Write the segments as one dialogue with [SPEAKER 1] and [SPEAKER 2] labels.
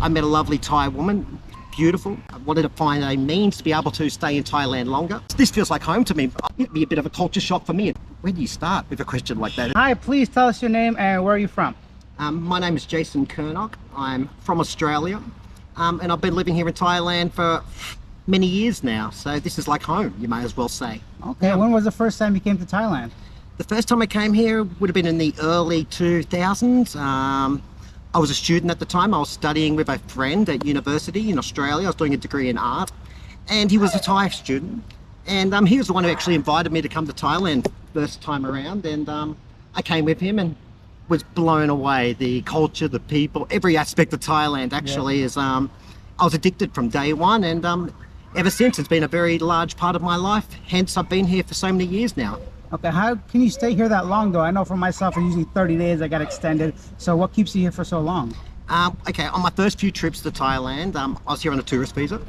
[SPEAKER 1] I met a lovely Thai woman, beautiful. I wanted to find a means to be able to stay in Thailand longer. This feels like home to me. It'd be a bit of a culture shock for me. Where do you start with a question like that?
[SPEAKER 2] Hi, please tell us your name and where are you from?
[SPEAKER 1] My name is Jason Kernock. I'm from Australia, and I've been living here in Thailand for many years now. So this is like home, you may as well say.
[SPEAKER 2] Okay, when was the first time you came to Thailand?
[SPEAKER 1] The first time I came here would have been in the early 2000s. I was a student at the time. I was studying with a friend at university in Australia. I was doing a degree in art, and he was a Thai student. And he was the one who actually invited me to come to Thailand first time around. And I came with him and was blown away. The culture, the people, every aspect of Thailand actually is, I was addicted from day one. And ever since, it's been a very large part of my life. Hence, I've been here for so many years now.
[SPEAKER 2] Okay, how can you stay here that long though? I know for myself, it's usually 30 days, I got extended. So what keeps you here for so long?
[SPEAKER 1] Okay, on my first few trips to Thailand, I was here on a tourist visa,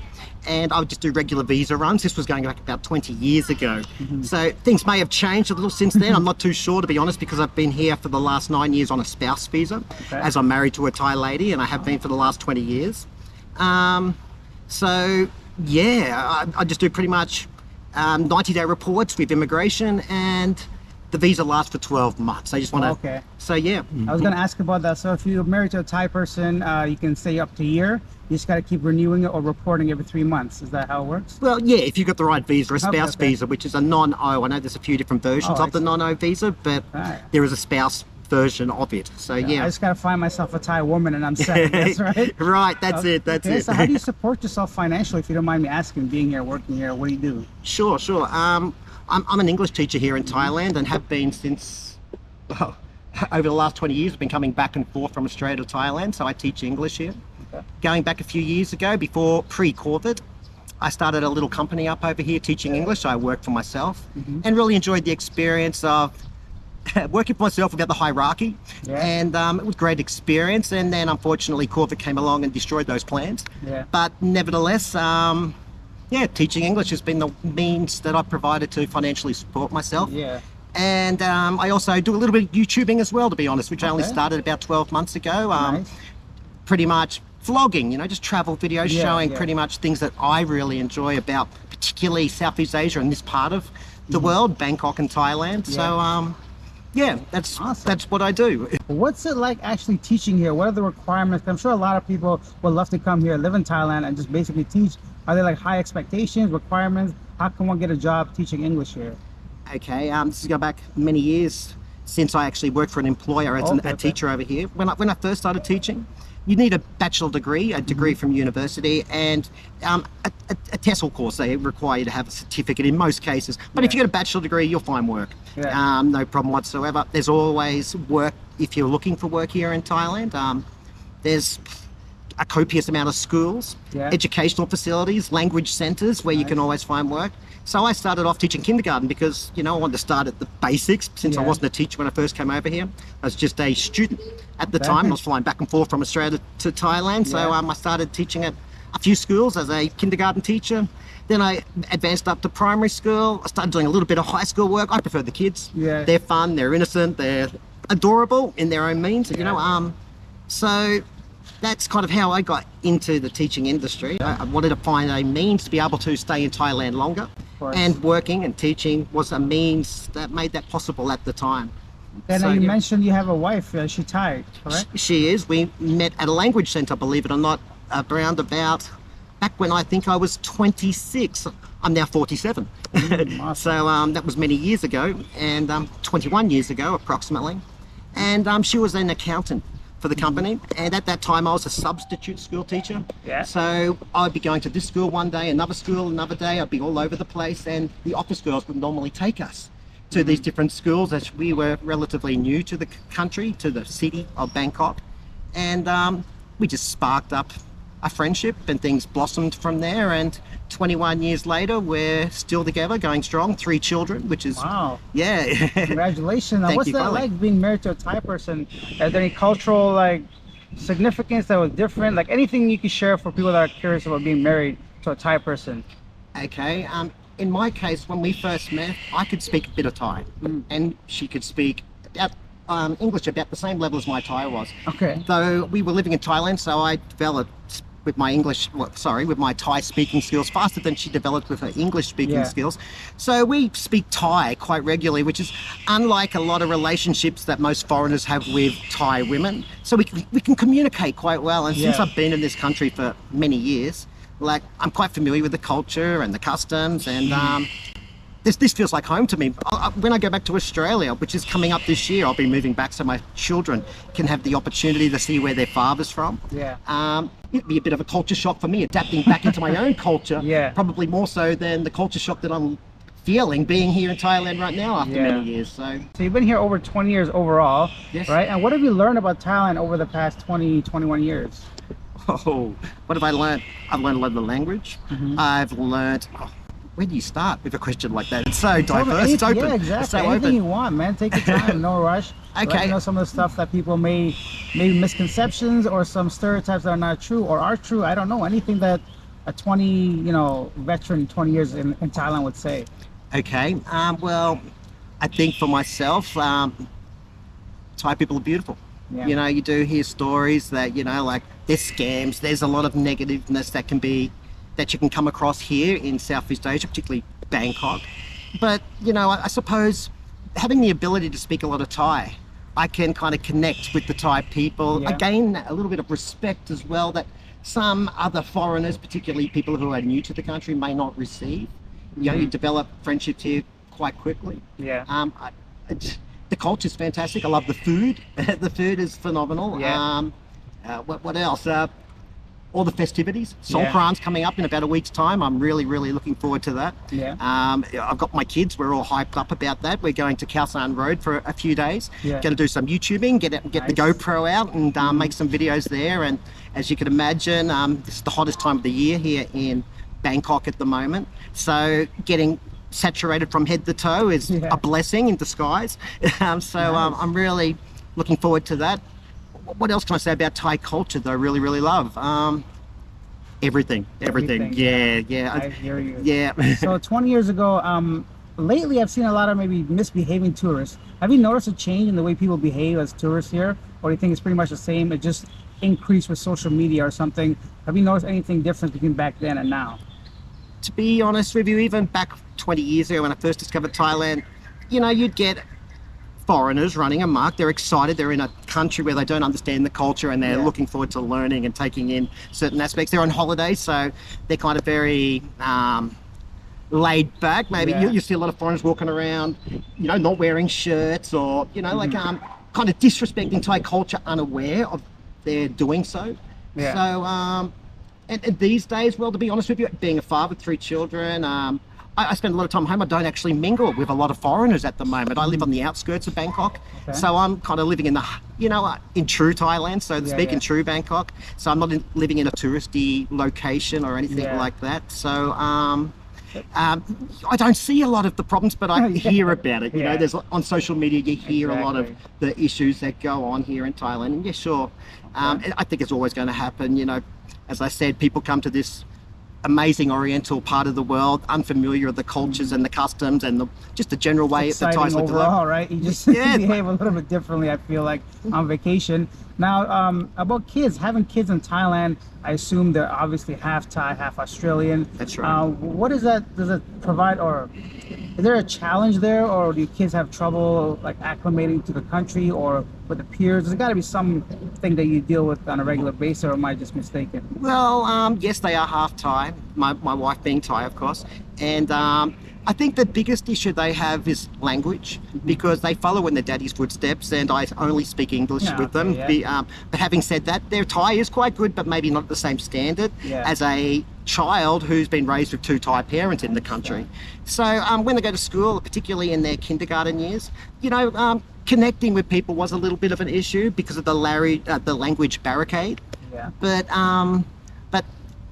[SPEAKER 1] and I would just do regular visa runs. This was going back about 20 years ago. So things may have changed a little since then. I'm not too sure, to be honest, because I've been here for the last 9 years on a spouse visa, as I'm married to a Thai lady, and I have been for the last 20 years. So yeah, I just do pretty much 90-day reports with immigration, and the visa lasts for 12 months. I just want to.
[SPEAKER 2] Okay.
[SPEAKER 1] So yeah.
[SPEAKER 2] I was going to ask about that. So if you're married to a Thai person, you can stay up to a year. You just got to keep renewing it or reporting every 3 months. Is that how it works?
[SPEAKER 1] Well, yeah, if you've got the right visa, a spouse
[SPEAKER 2] Okay.
[SPEAKER 1] visa, which is a non-O. I know there's a few different versions of the non-O visa, but there is a spouse version of it. So yeah.
[SPEAKER 2] I just got to find myself a Thai woman and I'm set. That's right.
[SPEAKER 1] Right, that's it. That's
[SPEAKER 2] okay,
[SPEAKER 1] it.
[SPEAKER 2] So how do you support yourself financially, if you don't mind me asking, being here, working here? What do you do?
[SPEAKER 1] Sure. I'm an English teacher here in Thailand and have been since, well, over the last 20 years. I've been coming back and forth from Australia to Thailand, so I teach English here.
[SPEAKER 2] Okay.
[SPEAKER 1] Going back a few years ago, before pre-COVID, I started a little company up over here teaching English. I worked for myself and really enjoyed the experience of working for myself without the hierarchy. And it was a great experience. And then unfortunately COVID came along and destroyed those plans. But nevertheless, yeah, teaching English has been the means that I've provided to financially support myself. And I also do a little bit of YouTubing as well, to be honest, which I only started about 12 months ago. Pretty much vlogging, you know, just travel videos showing pretty much things that I really enjoy about particularly Southeast Asia and this part of the world, Bangkok and Thailand. So yeah, that's awesome. That's what I do.
[SPEAKER 2] What's it like actually teaching here? What are the requirements? I'm sure a lot of people would love to come here, live in Thailand, and just basically teach. Are there like high expectations, requirements? How can one get a job teaching English here?
[SPEAKER 1] Okay, this is go back many years since I actually worked for an employer as a teacher over here. When I first started teaching, you need a bachelor degree, a degree from university, and a TESOL course. They require you to have a certificate in most cases. But if you get a bachelor degree, you'll find work. No problem whatsoever. There's always work if you're looking for work here in Thailand. There's a copious amount of schools, educational facilities, language centres where you can always find work. So I started off teaching kindergarten because, you know, I wanted to start at the basics since I wasn't a teacher when I first came over here. I was just a student at the time. I was flying back and forth from Australia to Thailand. So I started teaching at a few schools as a kindergarten teacher. Then I advanced up to primary school. I started doing a little bit of high school work. I prefer the kids. They're fun, they're innocent, they're adorable in their own means, you know. So that's kind of how I got into the teaching industry. I wanted to find a means to be able to stay in Thailand longer, and working and teaching was a means that made that possible at the time.
[SPEAKER 2] And so, you mentioned you have a wife, she Thai, correct?
[SPEAKER 1] She is. We met at a language centre, believe it or not, around about back when I think I was 26. I'm now 47. Awesome. So that was many years ago, and 21 years ago approximately. And she was an accountant for the company, and at that time I was a substitute school teacher. So I'd be going to this school one day, another school another day. I'd be all over the place, and the office girls would normally take us to these different schools as we were relatively new to the country, to the city of Bangkok, and we just sparked up a friendship and things blossomed from there. And 21 years later we're still together, going strong, 3 children, which is
[SPEAKER 2] Congratulations. Now, what's that like being married to a Thai person? Are there any cultural like significance that was different, like anything you could share for people that are curious about being married to a Thai person?
[SPEAKER 1] Okay, in my case, when we first met, I could speak a bit of Thai and she could speak English about the same level as my Thai was.
[SPEAKER 2] Okay.
[SPEAKER 1] Though we were living in Thailand, so I developed with my with my Thai speaking skills faster than she developed with her English speaking
[SPEAKER 2] Yeah.
[SPEAKER 1] skills. So we speak Thai quite regularly, which is unlike a lot of relationships that most foreigners have with Thai women. So we can communicate quite well. And since
[SPEAKER 2] Yeah.
[SPEAKER 1] I've been in this country for many years, like I'm quite familiar with the culture and the customs, and this feels like home to me. When I go back to Australia, which is coming up this year, I'll be moving back so my children can have the opportunity to see where their father's from.
[SPEAKER 2] Yeah.
[SPEAKER 1] It'd be a bit of a culture shock for me, adapting back into my own culture,
[SPEAKER 2] Yeah.
[SPEAKER 1] probably more so than the culture shock that I'm feeling being here in Thailand right now after
[SPEAKER 2] Yeah.
[SPEAKER 1] many years. So
[SPEAKER 2] So you've been here over 20 years overall,
[SPEAKER 1] Yes.
[SPEAKER 2] right? And what have you learned about Thailand over the past 20, 21 years?
[SPEAKER 1] oh, what have I learned? I've learned a lot of the language. I've learned, where do you start with a question like that? It's so diverse, it's open.
[SPEAKER 2] Yeah,
[SPEAKER 1] It's
[SPEAKER 2] exactly.
[SPEAKER 1] so
[SPEAKER 2] Anything
[SPEAKER 1] open.
[SPEAKER 2] you want, man. Take your time, no rush. Let
[SPEAKER 1] Okay.
[SPEAKER 2] me know some of the stuff that people maybe misconceptions or some stereotypes that are not true or are true. I don't know. Anything that a 20, veteran, 20 years in Thailand would say.
[SPEAKER 1] Okay, well, I think for myself, Thai people are beautiful.
[SPEAKER 2] Yeah.
[SPEAKER 1] You know, you do hear stories that, like there's scams, there's a lot of negativeness that you can come across here in Southeast Asia, particularly Bangkok. But, I suppose having the ability to speak a lot of Thai, I can kind of connect with the Thai people.
[SPEAKER 2] Yeah.
[SPEAKER 1] I gain a little bit of respect as well that some other foreigners, particularly people who are new to the country, may not receive. You develop friendships here quite quickly.
[SPEAKER 2] Yeah.
[SPEAKER 1] The culture's fantastic. I love the food. The food is phenomenal.
[SPEAKER 2] Yeah.
[SPEAKER 1] What else? All the festivities.
[SPEAKER 2] Yeah.
[SPEAKER 1] Songkran's coming up in about a week's time. I'm really, really looking forward to that.
[SPEAKER 2] Yeah.
[SPEAKER 1] I've got my kids. We're all hyped up about that. We're going to Khao San Road for a few days.
[SPEAKER 2] Yeah.
[SPEAKER 1] Going to do some YouTubing, get the
[SPEAKER 2] Nice.
[SPEAKER 1] GoPro out and make some videos there. And as you can imagine, this is the hottest time of the year here in Bangkok at the moment. So getting saturated from head to toe is
[SPEAKER 2] Yeah.
[SPEAKER 1] a blessing in disguise. I'm really looking forward to that. What else can I say about Thai culture that I really, really love? Everything.
[SPEAKER 2] Everything,
[SPEAKER 1] Yeah.
[SPEAKER 2] I hear you.
[SPEAKER 1] Yeah.
[SPEAKER 2] So 20 years ago, lately I've seen a lot of maybe misbehaving tourists. Have you noticed a change in the way people behave as tourists here? Or do you think it's pretty much the same? It just increased with social media or something? Have you noticed anything different between back then and now?
[SPEAKER 1] To be honest with you, even back 20 years ago when I first discovered Thailand, you'd get foreigners running amok. They're excited. They're in a country where they don't understand the culture and they're
[SPEAKER 2] Yeah.
[SPEAKER 1] looking forward to learning and taking in certain aspects. They're on holiday, so they're kind of very laid back. Maybe
[SPEAKER 2] Yeah.
[SPEAKER 1] you see a lot of foreigners walking around, not wearing shirts or, kind of disrespecting Thai culture, unaware of their doing so.
[SPEAKER 2] Yeah.
[SPEAKER 1] So, and these days, well, to be honest with you, being a father with 3 children, I spend a lot of time home. I don't actually mingle with a lot of foreigners at the moment. I live on the outskirts of Bangkok.
[SPEAKER 2] Okay.
[SPEAKER 1] So I'm kind of living in in true Thailand, so to
[SPEAKER 2] Yeah,
[SPEAKER 1] speak,
[SPEAKER 2] yeah.
[SPEAKER 1] in true Bangkok. So I'm not living in a touristy location or anything
[SPEAKER 2] Yeah.
[SPEAKER 1] like that. So I don't see a lot of the problems, but I hear about it.
[SPEAKER 2] Yeah.
[SPEAKER 1] There's on social media, you hear a lot of
[SPEAKER 2] Exactly.
[SPEAKER 1] the issues that go on here in Thailand. And yeah, sure. I think it's always going to happen. As I said, people come to this amazing oriental part of the world, unfamiliar with the cultures and the customs and just the general way the Thais
[SPEAKER 2] Exciting
[SPEAKER 1] look to
[SPEAKER 2] overall,
[SPEAKER 1] them.
[SPEAKER 2] right? You just
[SPEAKER 1] Yeah.
[SPEAKER 2] behave a little bit differently, I feel like, on vacation. Now, about kids, having kids in Thailand, I assume they're obviously half Thai, half Australian.
[SPEAKER 1] That's right.
[SPEAKER 2] What does it provide, or is there a challenge there, or do kids have trouble like acclimating to the country or with the peers? There's got to be something that you deal with on a regular basis, or am I just mistaken?
[SPEAKER 1] Well, yes, they are half Thai, my wife being Thai, of course. And I think the biggest issue they have is language, because they follow in their daddy's footsteps, and I only speak English
[SPEAKER 2] Yeah,
[SPEAKER 1] with them.
[SPEAKER 2] okay, yeah.
[SPEAKER 1] But having said that, their Thai is quite good, but maybe not the same standard
[SPEAKER 2] Yeah.
[SPEAKER 1] as a child who's been raised with 2 Thai parents in the country. So when they go to school, particularly in their kindergarten years, connecting with people was a little bit of an issue because of the language barricade.
[SPEAKER 2] Yeah.
[SPEAKER 1] But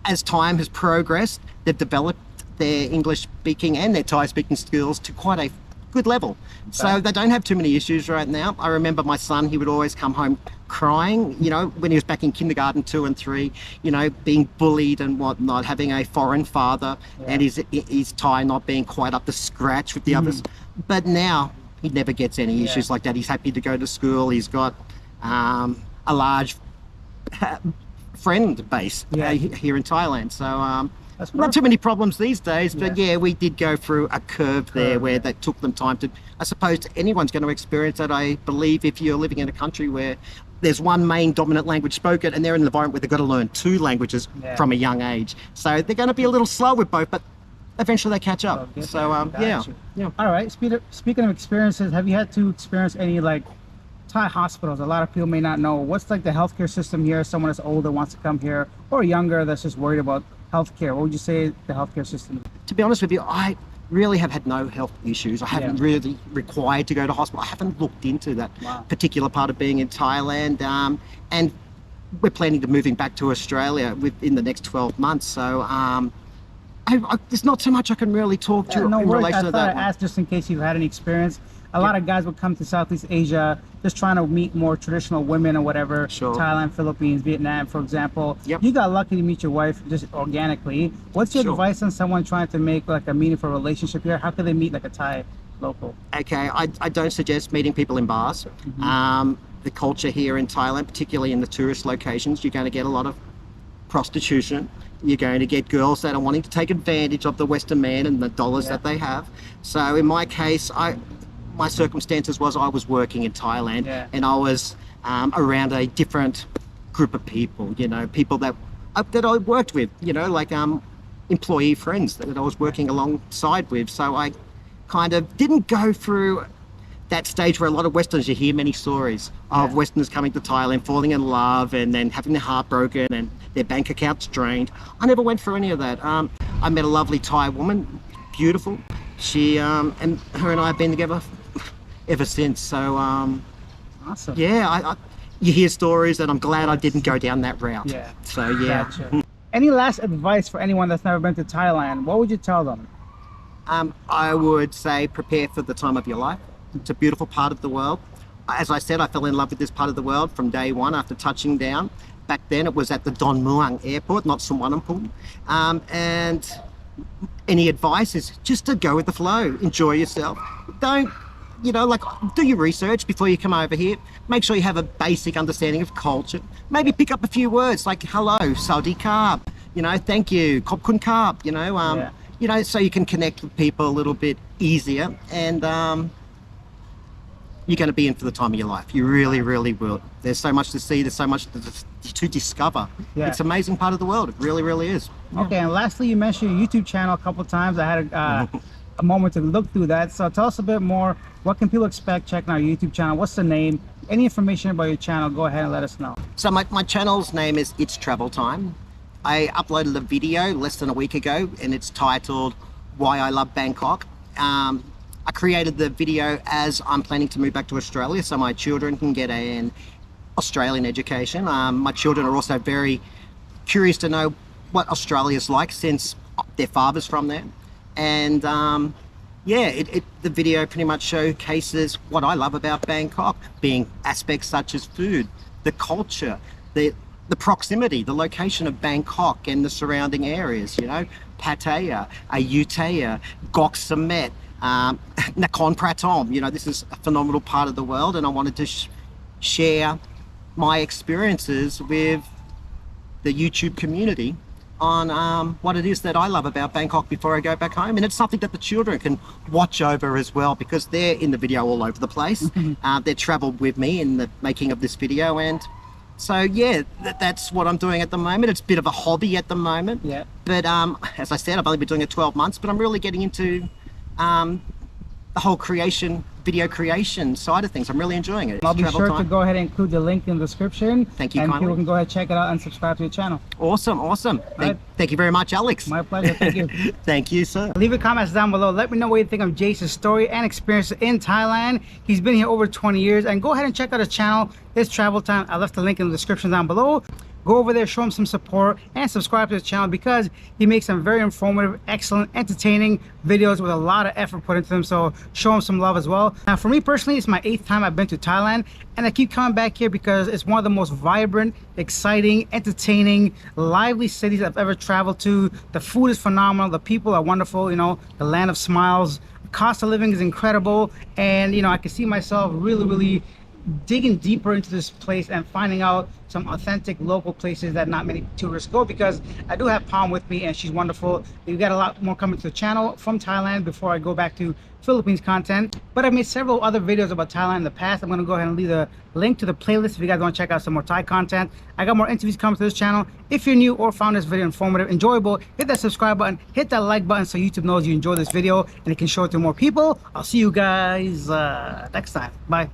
[SPEAKER 1] as time has progressed, they've developed their English speaking and their Thai speaking skills to quite a good level. So they don't have too many issues right now. I remember my son, he would always come home crying, when he was back in kindergarten 2 and 3, being bullied and whatnot, having a foreign father and his Thai not being quite up to scratch with the others. But now He never gets any
[SPEAKER 2] Yeah.
[SPEAKER 1] issues like that. He's happy to go to school. He's got a large friend base here in Thailand. So
[SPEAKER 2] That's
[SPEAKER 1] not too
[SPEAKER 2] perfect.
[SPEAKER 1] many problems these days, but
[SPEAKER 2] Yeah.
[SPEAKER 1] yeah, we did go through a curve there where that took them time to, I suppose anyone's going to experience that. I believe if you're living in a country where there's one main dominant language spoken and they're in an environment where they've got to learn two languages from a young age. So they're going to be a little slow with both, but eventually they catch up.
[SPEAKER 2] Okay.
[SPEAKER 1] So yeah.
[SPEAKER 2] Gotcha. All right. Speaking of experiences, have you had to experience any like Thai hospitals? A lot of people may not know what's like the healthcare system here. Someone that's older wants to come here, or younger that's just worried about healthcare. What would you say the healthcare system is?
[SPEAKER 1] To be honest with you, I really have had no health issues. I haven't really required to go to hospital. I haven't looked into that particular part of being in Thailand. And we're planning to moving back to Australia within the next 12 months. So there's not so much I can really talk to
[SPEAKER 2] No
[SPEAKER 1] in
[SPEAKER 2] worries.
[SPEAKER 1] relation
[SPEAKER 2] I
[SPEAKER 1] to
[SPEAKER 2] thought
[SPEAKER 1] that
[SPEAKER 2] I'd
[SPEAKER 1] one.
[SPEAKER 2] ask just in case you've had any experience. A lot of guys would come to Southeast Asia just trying to meet more traditional women or whatever.
[SPEAKER 1] Sure.
[SPEAKER 2] Thailand, Philippines, Vietnam, for example.
[SPEAKER 1] Yep.
[SPEAKER 2] You got lucky to meet your wife just organically. What's your
[SPEAKER 1] Sure.
[SPEAKER 2] advice on someone trying to make like a meaningful relationship here? How can they meet like a Thai local?
[SPEAKER 1] Okay, I don't suggest meeting people in bars. The culture here in Thailand, particularly in the tourist locations, you're going to get a lot of prostitution. You're going to get girls that are wanting to take advantage of the Western man and the dollars that they have. So in my case, my circumstances was I was working in Thailand and I was around a different group of people, you know, people that I worked with, you know, like employee friends that I was working alongside with. So I kind of didn't go through that stage where a lot of Westerners, you hear many stories of Westerners coming to Thailand, falling in love and then having their heart broken and their bank accounts drained. I never went through any of that. I met a lovely Thai woman, beautiful. She and her and I have been together ever since. So
[SPEAKER 2] Awesome.
[SPEAKER 1] yeah, you hear stories and I'm glad I didn't go down that route.
[SPEAKER 2] Yeah.
[SPEAKER 1] So yeah.
[SPEAKER 2] Gotcha. Any last advice for anyone that's never been to Thailand? What would you tell them?
[SPEAKER 1] I would say prepare for the time of your life. It's a beautiful part of the world. As I said, I fell in love with this part of the world from day one after touching down. Back then it was at the Don Muang airport, not Suvarnabhumi. And any advice is just to go with the flow, enjoy yourself. Don't, you know, like do your research before you come over here. Make sure you have a basic understanding of culture. Maybe pick up a few words like hello, Saudi Carb, you know, thank you, Khop Kun Carb, you know, you know, so you can connect with people a little bit easier and you're going to be in for the time of your life. You really, really will. There's so much to see. There's so much to discover.
[SPEAKER 2] Yeah.
[SPEAKER 1] It's an amazing part of the world. It really, really is.
[SPEAKER 2] Okay, and lastly, you mentioned your YouTube channel a couple of times. I had a moment to look through that. So tell us a bit more. What can people expect checking out your YouTube channel? What's the name? Any information about your channel, go ahead and let us know.
[SPEAKER 1] So my channel's name is It's Travel Time. I uploaded a video less than a week ago and it's titled Why I Love Bangkok. I created the video as I'm planning to move back to Australia so my children can get an Australian education. My children are also very curious to know what Australia's like since their father's from there. And yeah, the video pretty much showcases what I love about Bangkok, being aspects such as food, the culture, the proximity, the location of Bangkok and the surrounding areas, you know, Pattaya, Ayutthaya, Gok Samet, Nakhon Pratom. You know, this is a phenomenal part of the world and I wanted to share my experiences with the YouTube community on what it is that I love about Bangkok before I go back home. And it's something that the children can watch over as well because they're in the video all over the place. They're traveled with me in the making of this video. And so, yeah, that's what I'm doing at the moment. It's a bit of a hobby at the moment.
[SPEAKER 2] Yeah.
[SPEAKER 1] But as I said, I've only been doing it 12 months, but I'm really getting into the whole video creation side of things. I'm really enjoying it.
[SPEAKER 2] I'll be
[SPEAKER 1] Travel
[SPEAKER 2] sure
[SPEAKER 1] time.
[SPEAKER 2] to go ahead and include the link in the description.
[SPEAKER 1] Thank you
[SPEAKER 2] and
[SPEAKER 1] kindly.
[SPEAKER 2] people can go ahead and check it out and subscribe to your channel.
[SPEAKER 1] Awesome.
[SPEAKER 2] Right.
[SPEAKER 1] Thank you very much, Alex.
[SPEAKER 2] My pleasure. Thank you.
[SPEAKER 1] Thank you, sir.
[SPEAKER 2] Leave your comments down below. Let me know what you think of Jason's story and experiences in Thailand. He's been here over 20 years. And go ahead and check out his channel. It's Travel Time. I left the link in the description down below. Go over there, show him some support, and subscribe to his channel because he makes some very informative, excellent, entertaining videos with a lot of effort put into them. So show him some love as well. Now, for me personally, it's my 8th time I've been to Thailand, and I keep coming back here because it's one of the most vibrant, exciting, entertaining, lively cities I've ever traveled to. The food is phenomenal. The people are wonderful. You know, the land of smiles. cost of living is incredible, and you know, I can see myself really digging deeper into this place and finding out some authentic local places that not many tourists go, because I do have Palm with me and she's wonderful. We've got a lot more coming to the channel from Thailand before I go back to Philippines content, but I've made several other videos about Thailand in the past. I'm going to go ahead and leave the link to the playlist if you guys want to check out some more Thai content. I got more interviews coming to this channel. If you're new or found this video informative, enjoyable, hit that subscribe button, hit that like button so YouTube knows you enjoy this video and it can show it to more people. I'll see you guys next time. Bye.